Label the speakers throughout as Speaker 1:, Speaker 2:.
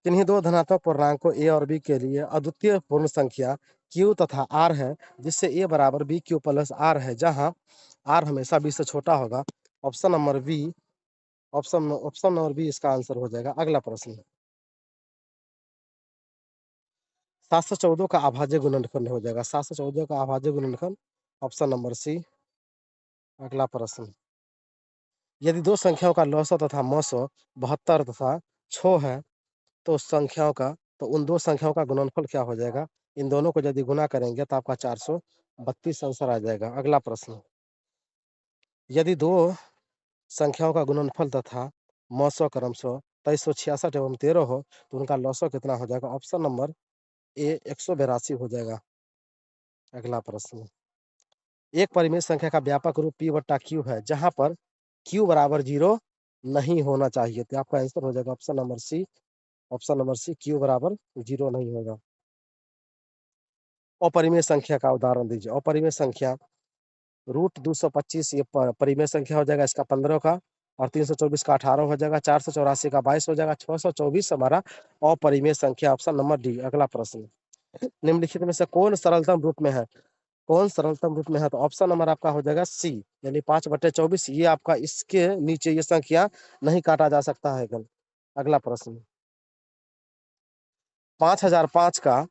Speaker 1: किन्हीं दो धनात्मक पूर्णांकों a और b के लिए अद्वितीय पूर्ण संख्या q तथा r है, जिससे a बराबर bq प्लस r है, जहां r हमेशा b से छोटा होगा। Option number B option option number B इसका आंसर हो जाएगा। अगला प्रश्न, 714 का अभाज्य गुणनखंड हो जाएगा। 714 का अभाज्य गुणनखंड ऑप्शन नंबर सी। अगला प्रश्न, यदि दो संख्याओं का लौसअ तथा मौसअ 72 तथा 6 है, तो उन दो संख्याओं का गुणनफल क्या हो जाएगा? इन दोनों को यदि गुना करेंगे तो आपका 432 आंसर आ जाएगा। अगला प्रश्न, यदि दो संख्याओं का गुणनफल तथा मौसअ क्रमशः 2366 एवं 13 हो, तो उनका लौसअ कितना हो जाएगा? ऑप्शन नंबर ए 182 हो जाएगा। अगला प्रश्न, एक परिमेय संख्या का व्यापक रूप p बट्टा q है, जहां पर q बराबर 0 नहीं होना चाहिए, तो आपका आंसर हो जाएगा option number C. Option number C, q बराबर 0 नहीं होगा। अपरिमेय संख्या का उदाहरण दीजिए। अपरिमेय संख्या रूट 225 ये परिमेय संख्या हो जाएगा, इसका 15 का, और 324 का 18 हो जाएगा, 484 का 22 हो जाएगा, 624 हमारा अपरिमेय संख्या। Option number D. अगला प्रश्न, निम्नलिखित में से कौन सरलतम रूप में है? कौन सरलतम रूप में है? तो ऑप्शन नंबर आपका हो जाएगा सी, यानी 5/24। ये आपका इसके नीचे ये संख्या नहीं काटा जा सकता है। अगला प्रश्न, 5005 का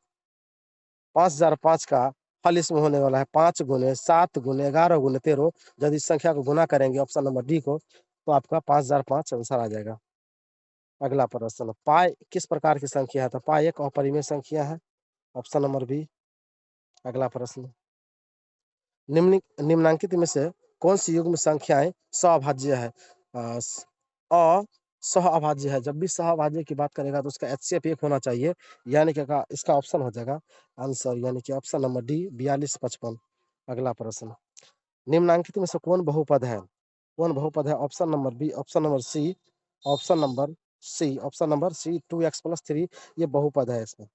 Speaker 1: 5005 का फल इसमें होने वाला है 5 गुने 7 गुने 11 गुने 13। यदि इस संख्या को गुना करेंगे ऑप्शन नंबर डी को, तो आपका 5005 आंसर आ जाएगा। अगला प्रश्न, पाई किस प्रकार की संख्या है? तो पाई एक अपरिमेय संख्या है। Option number B. अगला प्रश्न, निम्नांकित में से कौन सी युग्म संख्याएं सहअभाज्य है? सहअभाज्य है। जब भी सहअभाज्य की बात करेगा तो उसका HCF 1 होना चाहिए, यानी कि इसका ऑप्शन हो जाएगा आंसर, यानी कि ऑप्शन नंबर डी 4255। अगला प्रश्न, निम्नांकित में से कौन बहुपद है? कौन बहुपद है? Option number B, option number C, option number C, option number C 2x+3 ये बहुपद है। इसमें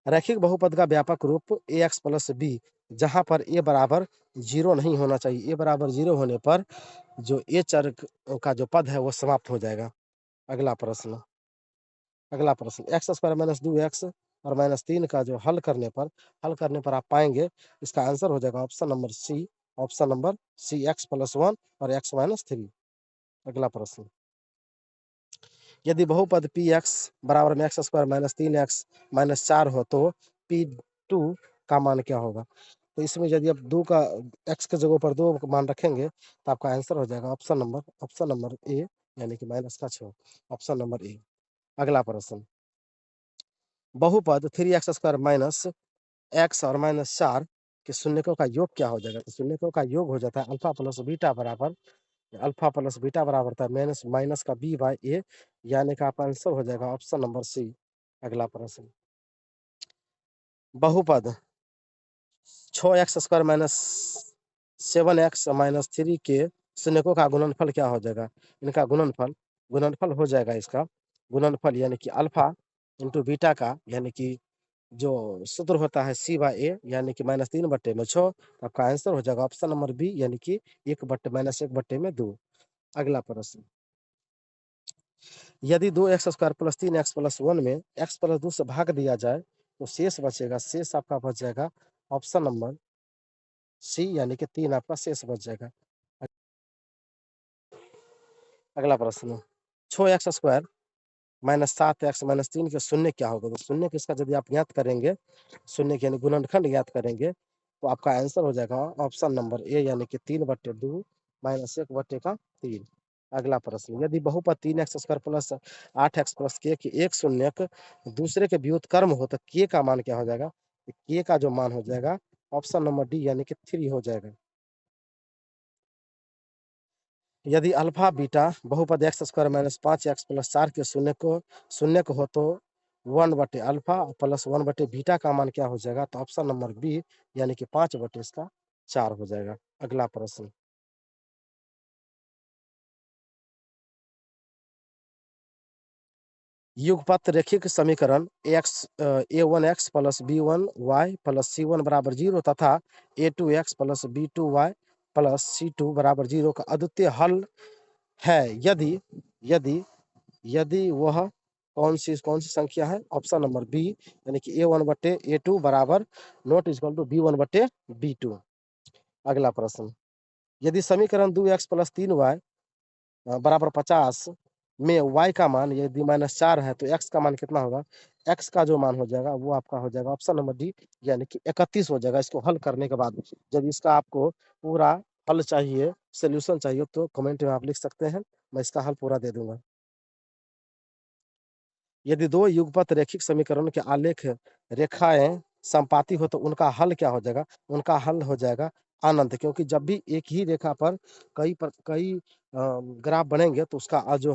Speaker 1: रैखिक बहुपद का व्यापक रूप ax+b, जहां पर a बराबर 0 नहीं होना चाहिए। a बराबर 0 होने पर जो a चर का जो पद है वो समाप्त हो जाएगा। अगला प्रश्न, x² - 2x और -3 का जो हल करने पर आप पाएंगे इसका आंसर हो जाएगा option number C. Option number C x+1 और x-3। अगला प्रश्न, यदि बहुपद px बराबर में x² - 3x - 4 हो, तो p2 का मान क्या होगा? तो इसमें यदि आप 2 का x के जगह पर 2 मान रखेंगे तो आपका आंसर हो जाएगा ऑप्शन नंबर ए, यानी कि -6। Option number A. अगला प्रश्न, बहुपद 3x² - x और -4 के शून्यकों का योग क्या हो जाएगा? तो शून्यकों का योग हो जाता है अल्फा प्लस बीटा बराबर होता है माइनस का b/a, यानी कि आपका आंसर हो जाएगा ऑप्शन नंबर सी। अगला प्रश्न, बहुपद 6x² - 7x - 3 के शून्यकों का गुणनफल क्या हो जाएगा? इनका गुणनफल हो जाएगा इसका गुणनफल, यानी कि अल्फा इंटू बीटा का, यानी कि जो सूत्र होता है c/a, यानी कि -3/6। आपका आंसर हो जाएगा ऑप्शन नंबर बी, यानी कि -1/2। अगला प्रश्न, यदि 2x² + 3x+1 में x+2 से भाग दिया जाए तो शेष बचेगा। शेष आपका बच जाएगा ऑप्शन नंबर सी, यानी कि 3 आपका शेष बच जाएगा। अगला प्रश्न, 6x² -7x - 3 के शून्य क्या होगा? तो शून्य किसका यदि आप ज्ञात करेंगे, शून्य यानी गुणनखंड ज्ञात करेंगे, तो आपका आंसर हो जाएगा ऑप्शन नंबर ए, यानी कि 3/2 - 1/3। अगला प्रश्न, यदि बहुपद 3x² + 8x + k के एक शून्यक दूसरे के व्युत्क्रम हो तो k का मान क्या हो जाएगा? k का जो मान हो जाएगा ऑप्शन नंबर डी, यानी कि 3 हो जाएगा। यदि अल्फा बीटा बहुपद x² - 5x + 4 के शून्यक हो, तो 1/अल्फा प्लस 1/बीटा का मान क्या हो जाएगा? तो ऑप्शन नंबर बी, यानी कि 5/4 हो जाएगा। अगला प्रश्न, युगपत रैखिक समीकरण a1x + b1y + c1 = 0 तथा a2x + b2y + c2 = 0 का अद्वितीय हल है, यदि यदि यदि वह कौन सी संख्या है? ऑप्शन नंबर बी, यानी कि a1/a2 बराबर नॉट इक्वल टू b1/b2। अगला प्रश्न, यदि समीकरण 2x + 3y बराबर 50 में y का मान यदि -4 है तो x का मान कितना होगा? x का जो मान हो जाएगा वो आपका हो जाएगा ऑप्शन नंबर डी, यानी कि 31 हो जाएगा। इसको हल करने के बाद जब इसका आपको पूरा हल चाहिए, सॉल्यूशन चाहिए, तो कमेंट में आप लिख सकते हैं, मैं इसका हल पूरा दे दूंगा। यदि दो युगपत रैखिक समीकरणों के आलेख रेखाएं संपाती हो तो उनका हल क्या हो जाएगा? उनका हल हो जाएगा अनंत, क्योंकि जब भी एक ही रेखा पर कई ग्राफ बनेंगे तो उसका जो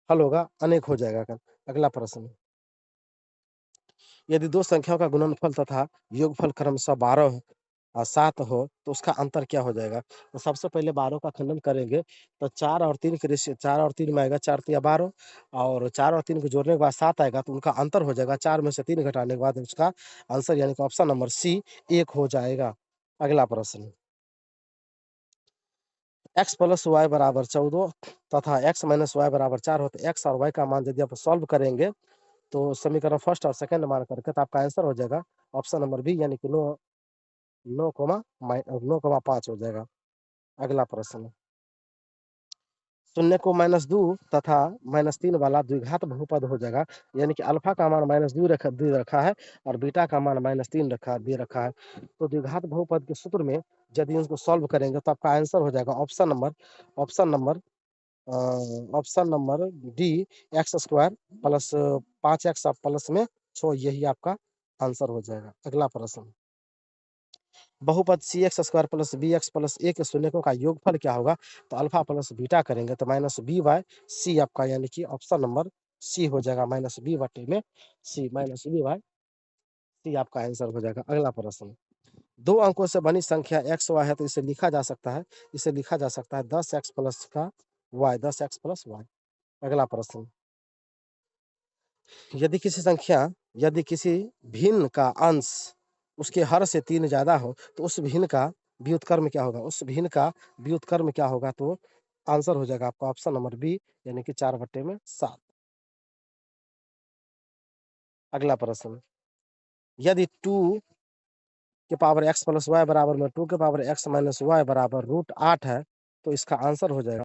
Speaker 1: हल होगा अनेक हो जाएगा। अगला प्रश्न, यदि दो संख्याओं का गुणनफल तथा योगफल क्रमशः 12 7 हो तो उसका अंतर क्या हो जाएगा? तो सबसे पहले 12 का खंडन करेंगे तो 4 और 3 के रेशियो 4 और 3 में आएगा 4 तिया 12, और 4 और 3 को जोड़ने के बाद 7 आएगा तो उनका अंतर हो जाएगा 4 में से 3 घटाने के बाद उसका आंसर, यानी कि ऑप्शन नंबर सी 1 हो जाएगा। अगला प्रश्न, x + y = 14 तथा x - y = 4 हो तो x और y का मान यदि आप सॉल्व करेंगे तो समीकरण फर्स्ट और सेकंड मान करके तो आपका आंसर हो जाएगा ऑप्शन नंबर बी, यानी कि 9,5 हो जाएगा। अगला प्रश्न, शून्य को -2 तथा -3 वाला द्विघात बहुपद हो जाएगा, यानी कि अल्फा का मान -2 दे रखा है और बीटा का मान -3 दे रखा है। तो द्विघात बहुपद के सूत्र में यदि उसको सॉल्व करेंगे तो आपका आंसर हो जाएगा option number option number D, x² plus 5x plus में 6, यही आपका आंसर हो जाएगा। अगला प्रश्न, बहुपद cx² plus bx plus a के शून्यकों का योगफल क्या होगा? तो अल्फा प्लस बीटा करेंगे तो -b/c आपका, यानी कि ऑप्शन नंबर सी हो जाएगा, -b/c आपका आंसर हो जाएगा। अगला प्रश्न, दो अंकों से बनी संख्या x y है तो इसे लिखा जा सकता है 10x प्लस का y, 10x प्लस y। अगला प्रश्न, यदि किसी भिन्न का अंश उसके हर से 3 ज़्यादा हो तो उस भिन्न का व्युत्क्रम क्या होगा? तो आंसर हो जाएगा आपका ऑप्शन नंबर बी, यानी कि 4/7। अगला प्रश्न, यदि 2 के पावर x प्लस y बराबर में 2 के पावर x माइनस y बराबर √8 है तो इसका आंसर हो जाएगा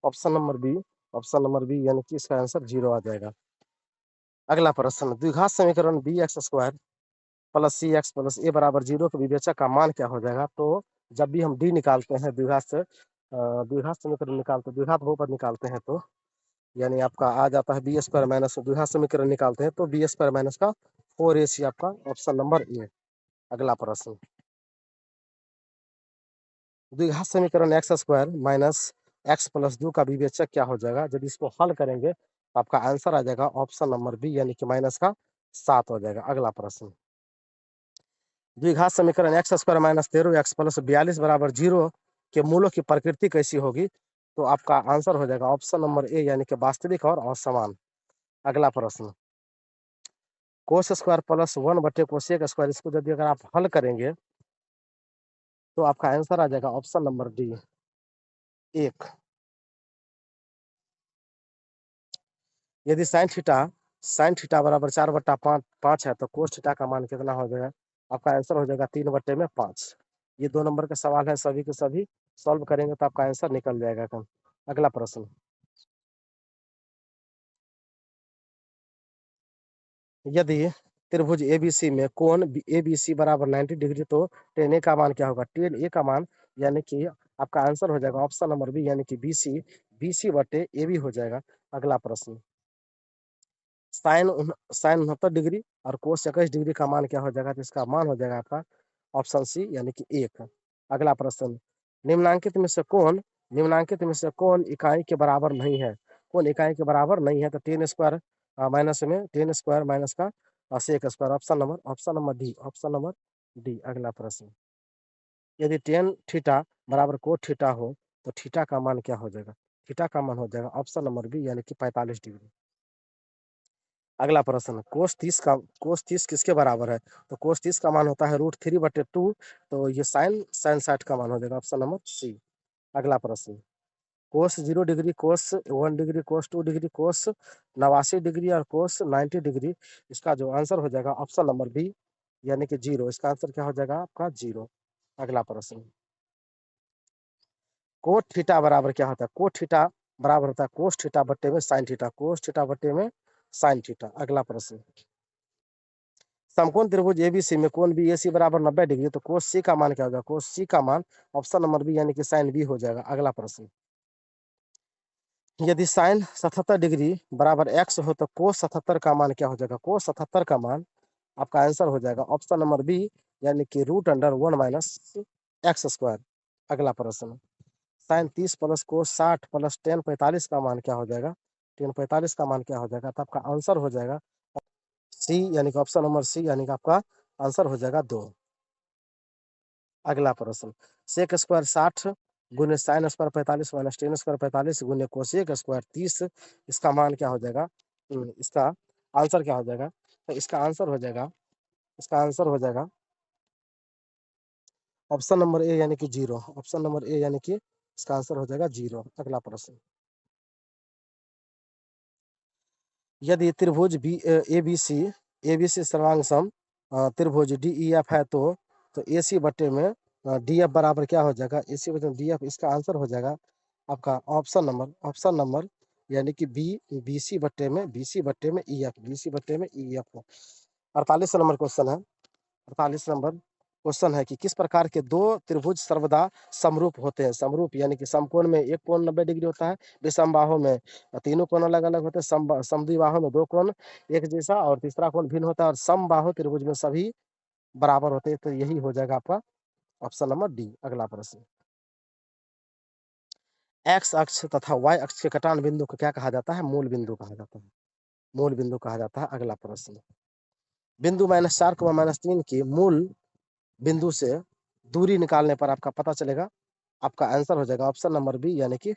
Speaker 1: ऑप्शन नंबर बी, यानी कि इसका आंसर 0 आ जाएगा। अगला प्रश्न, द्विघात समीकरण bx² प्लस सी एक्स प्लस ए बराबर 0 के विवेचक का मान क्या हो जाएगा? तो जब भी हम डी निकालते हैं द्विघात समीकरण निकालते द्विघात बहुपद निकालते हैं तो यानी आपका आ जाता है b² माइनस, द्विघात समीकरण निकालते हैं तो b² माइनस का 4ac आपका ऑप्शन नंबर ए। अगला प्रश्न, द्विघात समीकरण x² माइनस x प्लस 2 का विवेचक क्या हो जाएगा? जब इसको हल करेंगे तो आपका आंसर आ जाएगा ऑप्शन नंबर बी, यानी कि -7 हो जाएगा। अगला प्रश्न, द्विघात समीकरण x² माइनस 13x प्लस 42 बराबर 0 के मूलों की प्रकृति कैसी होगी? तो आपका आंसर हो जाएगा ऑप्शन नंबर ए, यानी कि वास्तविक और असमान। अगला प्रश्न, cos² प्लस 1/cos² इसको यदि अगर आप हल करेंगे तो आपका आंसर आ जाएगा ऑप्शन नंबर डी 1। यदि sin थीटा बराबर 4/5 है तो cos थीटा का मान कितना हो जाएगा? आपका आंसर हो जाएगा 3/5। ये 2 नंबर का सवाल है, सभी के सभी सॉल्व करेंगे तो आपका आंसर निकल जाएगा। अगला प्रश्न, यदि त्रिभुज एबीसी में कोण एबीसी बराबर 90 डिग्री तो tan A का मान क्या होगा? tan A का मान, यानी कि आपका आंसर हो जाएगा ऑप्शन नंबर बी, यानी कि BC/AB हो जाएगा। अगला प्रश्न, साइन 69 डिग्री और कोस 21 डिग्री का मान क्या हो जाएगा? तो इसका मान हो जाएगा आपका ऑप्शन सी, यानी कि 1। अगला प्रश्न, निम्नांकित में से कौन इकाई के बराबर नहीं है? कौन इकाई के बराबर नहीं है? तो टेन स्क्वायर माइनस का sec square, option number D. अगला प्रश्न, यदि टेन थीटा बराबर कोट थीटा हो तो थीटा का मान क्या हो जाएगा? थीटा का मान हो जाएगा ऑप्शन नंबर बी, यानी कि 45 डिग्री। अगला प्रश्न, कोस 30 किसके बराबर है? तो कोस 30 का मान होता है √3/2, तो ये साइन 60 का मान हो जाएगा ऑप्शन नंबर सी। अगला प्रश्न, cos 0 degree, cos 1 degree, cos 2 degree, cos 89 degree और कोस 90 डिग्री। इसका जो आंसर हो जाएगा ऑप्शन नंबर बी यानी कि 0। इसका आंसर क्या हो जाएगा आपका 0। अगला प्रश्न, कोट थीटा बराबर क्या होता है? कोट थीटा बराबर होता है कोस थीटा बट्टे में साइन थीटा, कोस थीटा बट्टे में साइन थीटा। अगला प्रश्न, समकोण त्रिभुज एबीसी में कोण बीएसी बराबर 90 डिग्री, तो कोस सी का मान क्या होगा? कोस सी का मान ऑप्शन नंबर बी यानी कि साइन बी हो जाएगा। अगला प्रश्न, यदि साइन 77 डिग्री बराबर एक्स हो तो कोस 77 का मान क्या हो जाएगा? कोस 77 का मान आपका आंसर हो जाएगा ऑप्शन नंबर बी यानी कि √1 माइनस एक्स स्क्वायर। अगला प्रश्न, sine 30 plus cos 60 plus tan 45 का मान क्या हो जाएगा? टेन 45 का मान क्या हो जाएगा? तो आपका आंसर हो जाएगा सी यानी कि ऑप्शन नंबर सी यानी कि आपका आंसर हो जाएगा 2। अगला प्रश्न, सेक स्क्वायर 60 गुने sine square 45 minus ten square 45 गुने कोसेक स्क्वायर 30, इसका मान क्या हो जाएगा? इसका आंसर क्या हो जाएगा? तो इसका आंसर हो जाएगा, इसका आंसर हो जाएगा ऑप्शन नंबर ए यानी कि 0। ऑप्शन नंबर ए यानी कि इसका आंसर हो जाएगा 0। अगला प्रश्न, यदि त्रिभुज बी एबीसी सर्वांग सम त्रिभुज डी ई एफ है तो ए सी बट्टे में डी एफ बराबर क्या हो जाएगा? ए सी बट्टे में डी एफ, इसका आंसर हो जाएगा आपका ऑप्शन नंबर यानी कि बी सी बट्टे में ई एफ, बी सी बट्टे में ई एफ। 48 नंबर क्वेश्चन है। 48 नंबर क्वेश्चन है कि किस प्रकार के दो त्रिभुज सर्वदा समरूप होते हैं? समरूप यानी कि समकोण में एक कोण 90 डिग्री होता है, विषमबाहु में तीनों कोण अलग अलग होते हैं, समद्विबाहु में दो कोण एक जैसा और तीसरा कोण भिन्न होता है, और समबाहु त्रिभुज में सभी बराबर होते हैं। तो यही हो जाएगा आपका ऑप्शन नंबर डी। अगला प्रश्न, एक्स अक्ष तथा वाई अक्ष के कटान बिंदु को क्या कहा जाता है? मूल बिंदु कहा जाता है, मूल बिंदु कहा जाता है। अगला प्रश्न, बिंदु -4 -3 की मूल बिंदु से दूरी निकालने पर आपका पता चलेगा, आपका आंसर हो जाएगा ऑप्शन नंबर बी यानी कि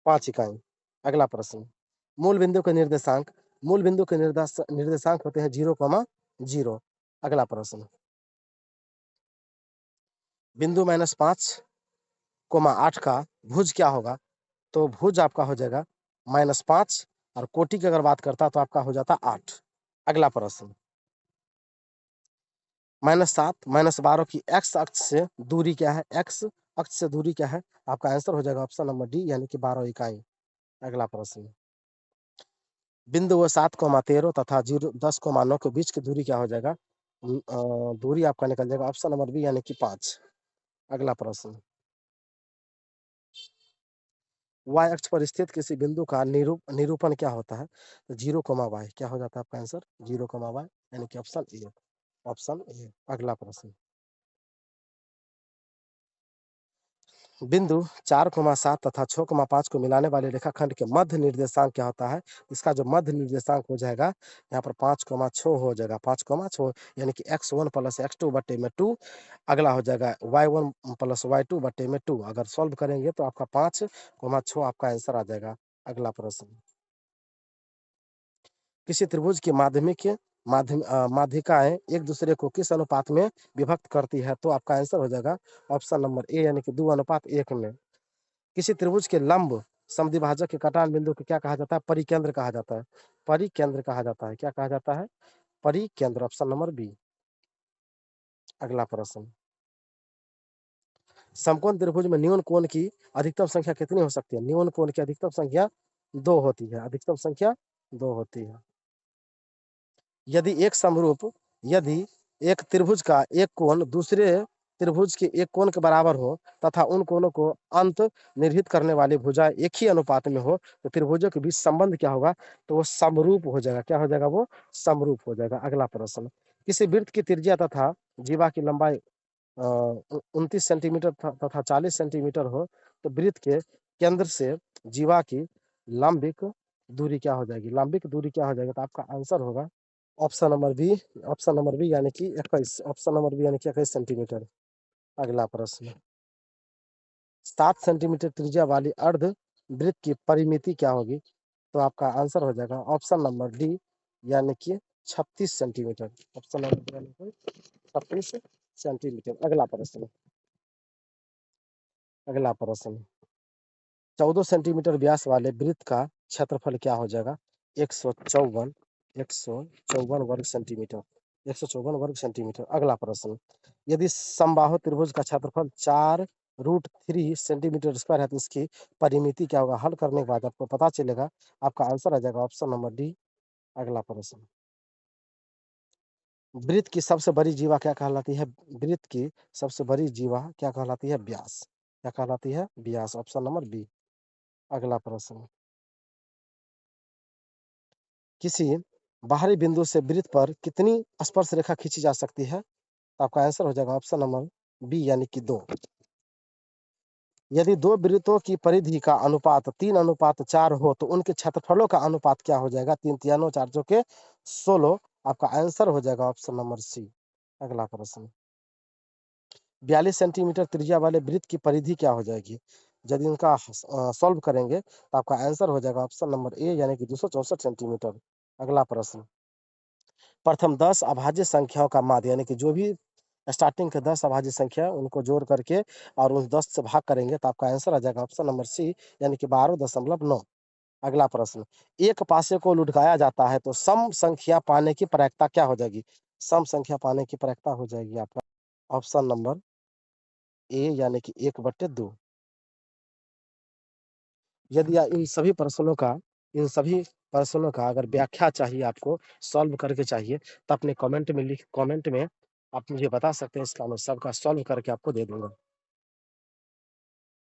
Speaker 1: 5 इकाई। अगला प्रश्न, मूल बिंदु के निर्देशांक, मूल बिंदु के निर्देशांक होते हैं 0,0। अगला प्रश्न, बिंदु -5,8 का भुज क्या होगा? तो भुज आपका हो जाएगा -5 और कोटि की अगर बात करता तो आपका हो जाता 8। अगला प्रश्न, -7 -12 की एक्स अक्ष से दूरी क्या है? एक्स अक्ष से दूरी क्या है? आपका आंसर हो जाएगा ऑप्शन नंबर डी यानी कि 12 इकाई। अगला प्रश्न, बिंदु 7,13 तथा 10,9 के बीच की दूरी क्या हो जाएगा? दूरी आपका निकल जाएगा ऑप्शन नंबर बी यानी कि 5। अगला प्रश्न, वाई अक्ष पर स्थित किसी बिंदु का निरूपण क्या होता है? तो 0,y क्या हो जाता है आपका आंसर? 0,y यानी कि ऑप्शन ए, ऑप्शन ए। अगला प्रश्न, बिंदु 4,7 तथा 6,5 को मिलाने वाले रेखाखंड के मध्य निर्देशांक क्या होता है? इसका जो मध्य निर्देशांक हो जाएगा यहाँ पर 5,6 हो जाएगा, 5,6 यानी कि x1 प्लस x2 बट्टे में 2। अगला हो जाएगा y1 प्लस y2 बट्टे में 2। अगर सॉल्व करेंगे तो आपका 5,6 आपका आंसर आ जाएगा। अगला प्रश्न, किसी त्रिभुज की माध्यिकाएं एक दूसरे को किस अनुपात में विभक्त करती है? तो आपका आंसर हो जाएगा ऑप्शन नंबर ए यानी कि 2:1 में। किसी त्रिभुज के लंब समद्विभाजक के कटान बिंदु को क्या कहा जाता है? परिकेंद्र कहा जाता है, परिकेंद्र कहा जाता है। क्या कहा जाता है? परिकेंद्र, ऑप्शन नंबर बी। अगला प्रश्न, समकोण त्रिभुज में न्यून कोण की अधिकतम संख्या कितनी हो सकती है? न्यून कोण की अधिकतम संख्या 2 होती है, अधिकतम संख्या 2 होती है। यदि एक समरूप, यदि एक त्रिभुज का एक कोण दूसरे त्रिभुज के एक कोण के बराबर हो तथा उन कोणों को अंत निर्हित करने वाली भुजा एक ही अनुपात में हो तो त्रिभुजों के बीच संबंध क्या होगा? तो वो समरूप हो जाएगा। क्या हो जाएगा? वो समरूप हो जाएगा। अगला प्रश्न, किसी वृत्त की त्रिज्या तथा जीवा की लंबाई 29 सेंटीमीटर तथा 40 सेंटीमीटर हो तो वृत्त के केंद्र से जीवा की लंबिक दूरी क्या हो जाएगी? लंबिक दूरी क्या हो जाएगी? तो आपका आंसर होगा option number B, option number B यानी कि 21, ऑप्शन नंबर बी यानी कि 21 सेंटीमीटर। अगला प्रश्न, 7 सेंटीमीटर त्रिज्या वाली अर्ध वृत्त की परिमिति क्या होगी? तो आपका आंसर हो जाएगा ऑप्शन नंबर डी यानी कि 36 सेंटीमीटर, ऑप्शन नंबर डी यानी कि 36 सेंटीमीटर। अगला प्रश्न, अगला प्रश्न, 14 सेंटीमीटर व्यास वाले वृत्त का क्षेत्रफल क्या हो जाएगा? 154 वर्ग सेंटीमीटर। 154 वर्ग सेंटीमीटर। अगला प्रश्न, यदि समबाहु त्रिभुज का क्षेत्रफल 4√3 सेंटीमीटर स्क्वायर है तो इसकी परिमिति क्या होगा? हल करने के बाद आपको पता चलेगा, आपका आंसर आ जाएगा ऑप्शन नंबर डी। अगला प्रश्न, वृत्त की सबसे बड़ी जीवा क्या कहलाती है? वृत्त की सबसे बड़ी जीवा क्या कहलाती है? व्यास। क्या कहलाती है? व्यास। Option number B. अगला प्रश्न, किसी बाहरी बिंदु से वृत्त पर कितनी स्पर्श रेखा खींची जा सकती है? तो आपका आंसर हो जाएगा ऑप्शन नंबर बी यानी कि 2। यदि दो वृत्तों की परिधि का अनुपात 3:4 हो तो उनके क्षेत्रफलों का अनुपात क्या हो जाएगा? 3 तियानों 4 चौके 16। आपका आंसर हो जाएगा ऑप्शन नंबर सी। अगला प्रश्न, 42 सेंटीमीटर त्रिज्या वाले वृत्त की परिधि क्या हो जाएगी? यदि उनका सॉल्व करेंगे तो आपका आंसर हो जाएगा ऑप्शन नंबर ए यानी कि 264 सेंटीमीटर। अगला प्रश्न, प्रथम 10 अभाज्य संख्याओं का माध्य यानी कि जो भी स्टार्टिंग के 10 अभाज्य संख्या है, उनको जोड़ करके और उस 10 से भाग करेंगे तो आपका आंसर आ जाएगा ऑप्शन नंबर सी यानी कि 12.9। अगला प्रश्न, एक पासे को लुढ़काया जाता है तो सम संख्या पाने की प्रायिकता क्या हो जाएगी? सम संख्या पाने की प्रायिकता हो जाएगी आपका ऑप्शन नंबर ए यानी कि 1/2। यदि इन सभी प्रश्नों का अगर व्याख्या चाहिए आपको, सॉल्व करके चाहिए, तो अपने कमेंट में आप मुझे बता सकते हैं, इसका मैं सबका सॉल्व करके आपको दे दूँगा।